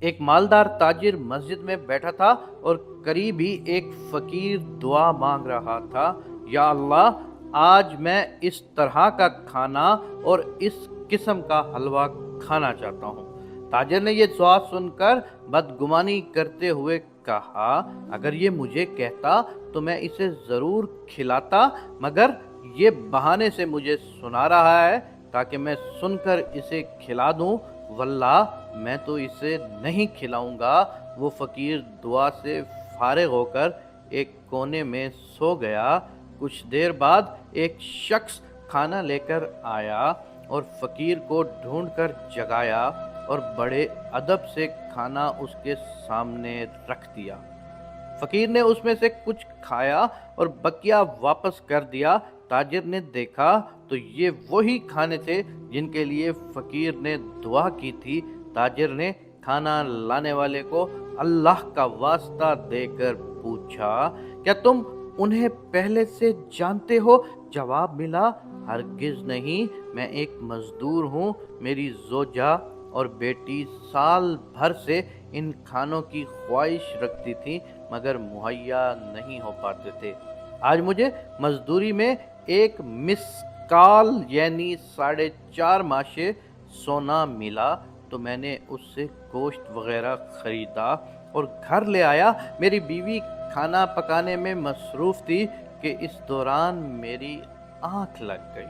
ایک مالدار تاجر مسجد میں بیٹھا تھا اور قریب ہی ایک فقیر دعا مانگ رہا تھا، یا اللہ، آج میں اس طرح کا کھانا اور اس قسم کا حلوہ کھانا چاہتا ہوں۔ تاجر نے یہ دعا سن کر بدگمانی کرتے ہوئے کہا، اگر یہ مجھے کہتا تو میں اسے ضرور کھلاتا، مگر یہ بہانے سے مجھے سنا رہا ہے تاکہ میں سن کر اسے کھلا دوں، واللہ میں تو اسے نہیں کھلاؤں گا۔ وہ فقیر دعا سے فارغ ہو کر ایک کونے میں سو گیا۔ کچھ دیر بعد ایک شخص کھانا لے کر آیا اور فقیر کو ڈھونڈ کر جگایا اور بڑے ادب سے کھانا اس کے سامنے رکھ دیا۔ فقیر نے اس میں سے کچھ کھایا اور بقیہ واپس کر دیا۔ تاجر نے دیکھا تو یہ وہی کھانے تھے جن کے لیے فقیر نے دعا کی تھی۔ تاجر نے کھانا لانے والے کو اللہ کا واسطہ دے کر پوچھا، کیا تم انہیں پہلے سے جانتے ہو؟ جواب ملا، ہرگز نہیں، میں ایک مزدور ہوں، میری زوجہ اور بیٹی سال بھر سے ان کھانوں کی خواہش رکھتی تھی مگر مہیا نہیں ہو پاتے تھے۔ آج مجھے مزدوری میں ایک مسکال یعنی 4.5 ماشے سونا ملا تو میں نے اس سے گوشت وغیرہ خریدا اور گھر لے آیا۔ میری بیوی کھانا پکانے میں مصروف تھی کہ اس دوران میری آنکھ لگ گئی۔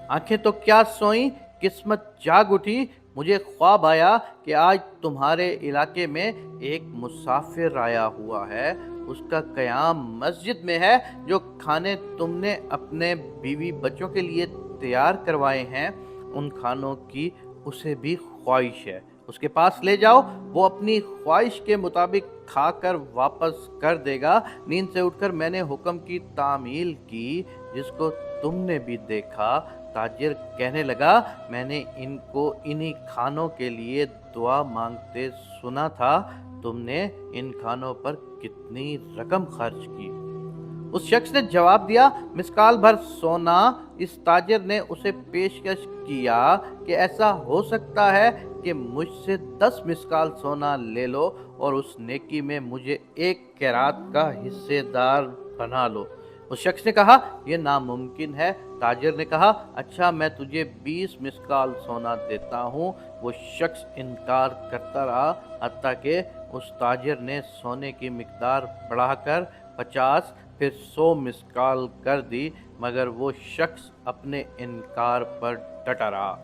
آنکھیں تو کیا سوئیں، قسمت جاگ اٹھی۔ مجھے خواب آیا کہ آج تمہارے علاقے میں ایک مسافر آیا ہوا ہے، اس کا قیام مسجد میں ہے، جو کھانے تم نے اپنے بیوی بچوں کے لیے تیار کروائے ہیں ان کھانوں کی اسے بھی خواہش ہے، اس کے پاس لے جاؤ، وہ اپنی خواہش کے مطابق کھا کر واپس کر دے گا۔ نیند سے اٹھ کر میں نے حکم کی تعمیل کی جس کو تم نے بھی دیکھا۔ تاجر کہنے لگا، میں نے ان کو انہی کھانوں کے لیے دعا مانگتے سنا تھا، تم نے ان کھانوں پر کتنی رقم خرچ کی؟ اس شخص نے جواب دیا، مسکال بھر سونا۔ اس تاجر نے اسے پیشکش کیا کہ ایسا ہو سکتا ہے کہ مجھ سے 10 مسکال سونا لے لو اور اس نیکی میں مجھے 1 قیرات کا حصے دار بنا لو۔ اس شخص نے کہا، یہ ناممکن ہے۔ تاجر نے کہا، اچھا میں تجھے 20 مسکال سونا دیتا ہوں۔ وہ شخص انکار کرتا رہا حتیٰ کہ اس تاجر نے سونے کی مقدار بڑھا کر 50 پھر 100 مسکال کر دی، مگر وہ شخص اپنے انکار پر ڈٹا رہا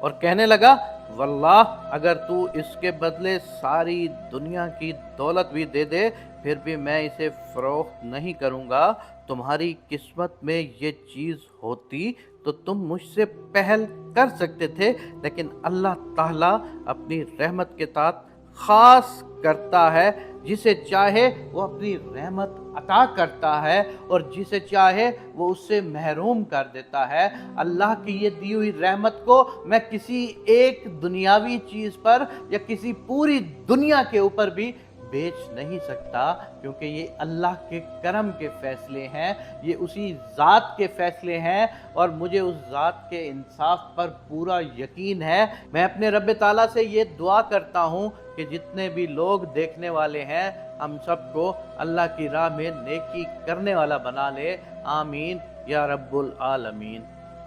اور کہنے لگا، واللہ اگر تو اس کے بدلے ساری دنیا کی دولت بھی دے دے پھر بھی میں اسے فروخت نہیں کروں گا۔ تمہاری قسمت میں یہ چیز ہوتی تو تم مجھ سے پہل کر سکتے تھے، لیکن اللہ تعالیٰ اپنی رحمت کے تحت خاص کرتا ہے، جسے چاہے وہ اپنی رحمت عطا کرتا ہے اور جسے چاہے وہ اس سے محروم کر دیتا ہے۔ اللہ کی یہ دی ہوئی رحمت کو میں کسی ایک دنیاوی چیز پر یا کسی پوری دنیا کے اوپر بھی بیچ نہیں سکتا، کیونکہ یہ اللہ کے کرم کے فیصلے ہیں، یہ اسی ذات کے فیصلے ہیں اور مجھے اس ذات کے انصاف پر پورا یقین ہے۔ میں اپنے رب تعالیٰ سے یہ دعا کرتا ہوں کہ جتنے بھی لوگ دیکھنے والے ہیں ہم سب کو اللہ کی راہ میں نیکی کرنے والا بنا لے، آمین یا رب العالمین۔